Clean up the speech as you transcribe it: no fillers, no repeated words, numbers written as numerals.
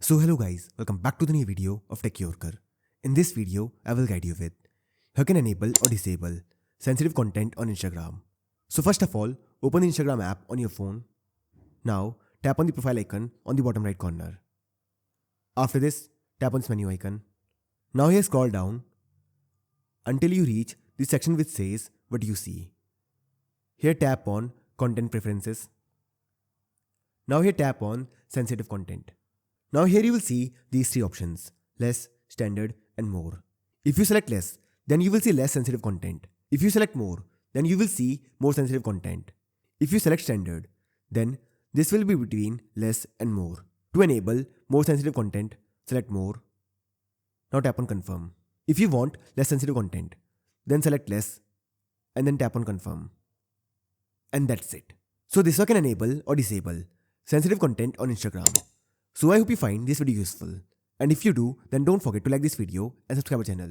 So hello guys, welcome back to the new video of Tech Yorker. In this video, I will guide you with how you can enable or disable sensitive content on Instagram. So first of all, open the Instagram app on your phone. Now, tap on the profile icon on the bottom right corner. After this, tap on this menu icon. Now here scroll down until you reach the section which says what you see. Here tap on content preferences. Now here tap on sensitive content. Now here you will see these three options: less, standard and more. If you select less, then you will see less sensitive content. If you select more, then you will see more sensitive content. If you select standard, then this will be between less and more. To enable more sensitive content, select more. Now tap on confirm. If you want less sensitive content, then select less and then tap on confirm. And that's it. So this way can enable or disable sensitive content on Instagram. So I hope you find this video useful. And if you do, then don't forget to like this video and subscribe our channel.